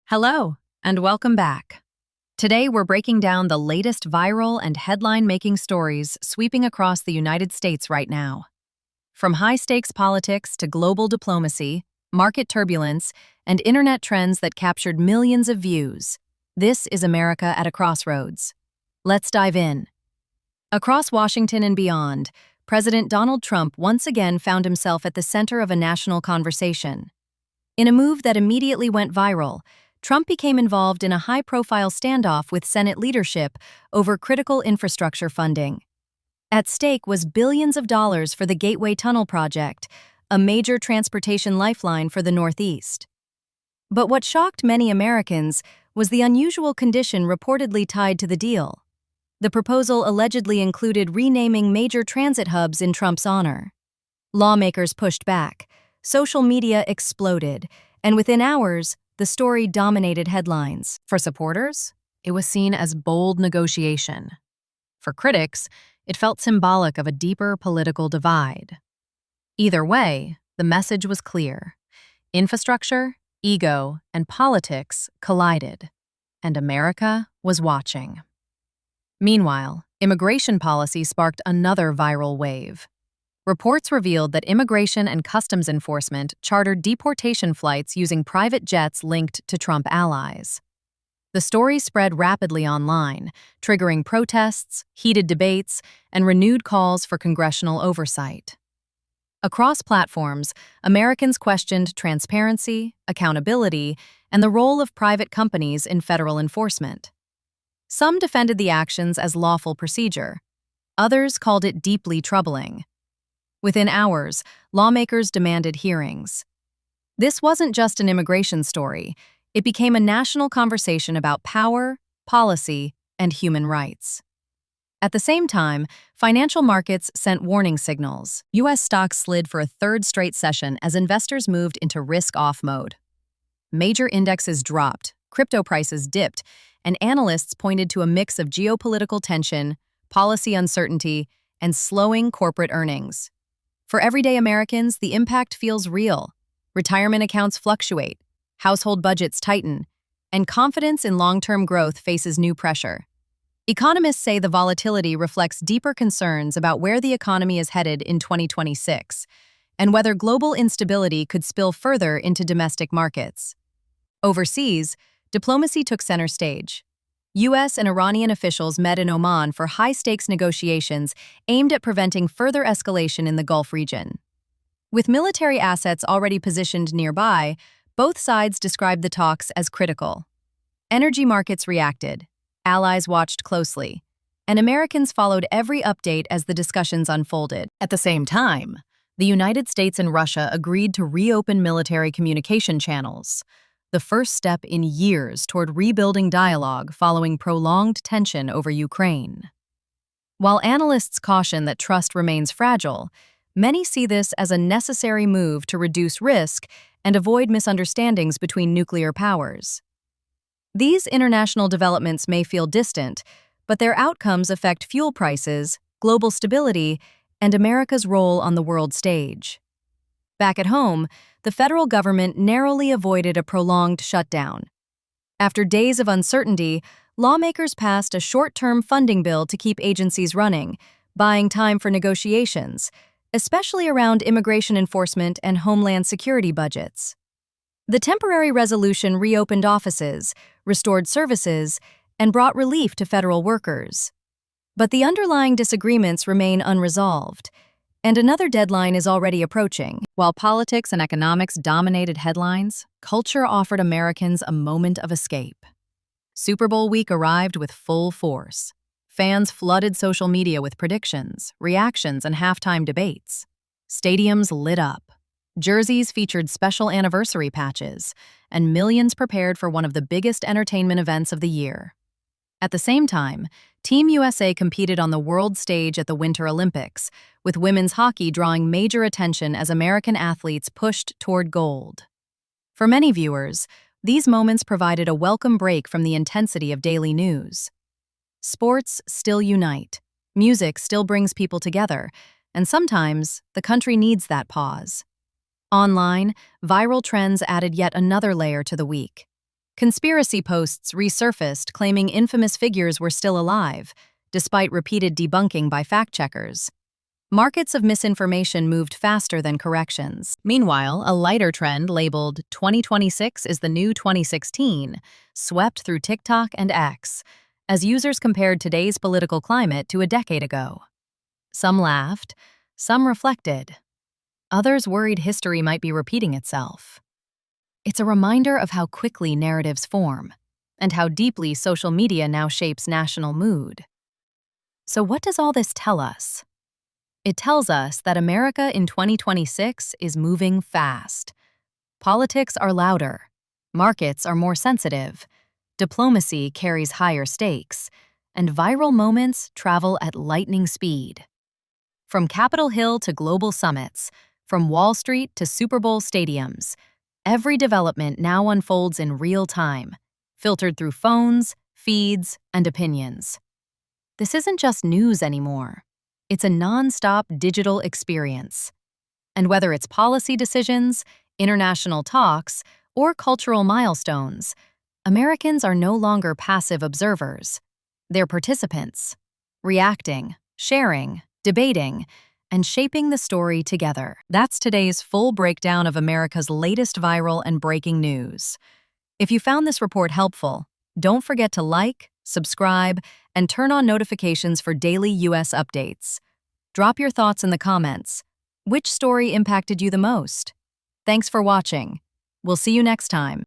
Hello, and welcome back. Today, we're breaking down the latest viral and headline-making stories sweeping across the United States right now. From high-stakes politics to global diplomacy, market turbulence, and internet trends that captured millions of views, this is America at a crossroads. Let's dive in. Across Washington and beyond, President Donald Trump once again found himself at the center of a national conversation. In a move that immediately went viral, Trump became involved in a high-profile standoff with Senate leadership over critical infrastructure funding. At stake was billions of dollars for the Gateway Tunnel project, a major transportation lifeline for the Northeast. But what shocked many Americans was the unusual condition reportedly tied to the deal. The proposal allegedly included renaming major transit hubs in Trump's honor. Lawmakers pushed back, social media exploded, and within hours, the story dominated headlines. For supporters, it was seen as bold negotiation. For critics, it felt symbolic of a deeper political divide. Either way, the message was clear. Infrastructure, ego, and politics collided, and America was watching. Meanwhile, immigration policy sparked another viral wave. Reports revealed that Immigration and Customs Enforcement chartered deportation flights using private jets linked to Trump allies. The story spread rapidly online, triggering protests, heated debates, and renewed calls for congressional oversight. Across platforms, Americans questioned transparency, accountability, and the role of private companies in federal enforcement. Some defended the actions as lawful procedure. Others called it deeply troubling. Within hours, lawmakers demanded hearings. This wasn't just an immigration story. It became a national conversation about power, policy, and human rights. At the same time, financial markets sent warning signals. U.S. stocks slid for a third straight session as investors moved into risk-off mode. Major indexes dropped, crypto prices dipped, and analysts pointed to a mix of geopolitical tension, policy uncertainty, and slowing corporate earnings. For everyday Americans, the impact feels real. Retirement accounts fluctuate, household budgets tighten, and confidence in long-term growth faces new pressure. Economists say the volatility reflects deeper concerns about where the economy is headed in 2026 and whether global instability could spill further into domestic markets. Overseas, diplomacy took center stage. U.S. and Iranian officials met in Oman for high-stakes negotiations aimed at preventing further escalation in the Gulf region. With military assets already positioned nearby, both sides described the talks as critical. Energy markets reacted, allies watched closely, and Americans followed every update as the discussions unfolded. At the same time, the United States and Russia agreed to reopen military communication channels, the first step in years toward rebuilding dialogue following prolonged tension over Ukraine. While analysts caution that trust remains fragile, many see this as a necessary move to reduce risk and avoid misunderstandings between nuclear powers. These international developments may feel distant, but their outcomes affect fuel prices, global stability, and America's role on the world stage. Back at home, the federal government narrowly avoided a prolonged shutdown. After days of uncertainty, lawmakers passed a short-term funding bill to keep agencies running, buying time for negotiations, especially around immigration enforcement and homeland security budgets. The temporary resolution reopened offices, restored services, and brought relief to federal workers. But the underlying disagreements remain unresolved, and another deadline is already approaching. While politics and economics dominated headlines, culture offered Americans a moment of escape. Super Bowl week arrived with full force. Fans flooded social media with predictions, reactions, and halftime debates. Stadiums lit up. Jerseys featured special anniversary patches, and millions prepared for one of the biggest entertainment events of the year. At the same time, Team USA competed on the world stage at the Winter Olympics, with women's hockey drawing major attention as American athletes pushed toward gold. For many viewers, these moments provided a welcome break from the intensity of daily news. Sports still unite, music still brings people together, and sometimes the country needs that pause. Online, viral trends added yet another layer to the week. Conspiracy posts resurfaced claiming infamous figures were still alive, despite repeated debunking by fact-checkers. Markets of misinformation moved faster than corrections. Meanwhile, a lighter trend labeled 2026 is the new 2016 swept through TikTok and X, as users compared today's political climate to a decade ago. Some laughed, some reflected. Others worried history might be repeating itself. It's a reminder of how quickly narratives form, and how deeply social media now shapes national mood. So what does all this tell us? It tells us that America in 2026 is moving fast. Politics are louder, markets are more sensitive, diplomacy carries higher stakes, and viral moments travel at lightning speed. From Capitol Hill to global summits, from Wall Street to Super Bowl stadiums, every development now unfolds in real time, filtered through phones, feeds, and opinions. This isn't just news anymore. It's a non-stop digital experience. And whether it's policy decisions, international talks, or cultural milestones, Americans are no longer passive observers. They're participants, reacting, sharing, debating, and shaping the story together. That's today's full breakdown of America's latest viral and breaking news. If you found this report helpful, don't forget to like, subscribe, and turn on notifications for daily U.S. updates. Drop your thoughts in the comments. Which story impacted you the most? Thanks for watching. We'll see you next time.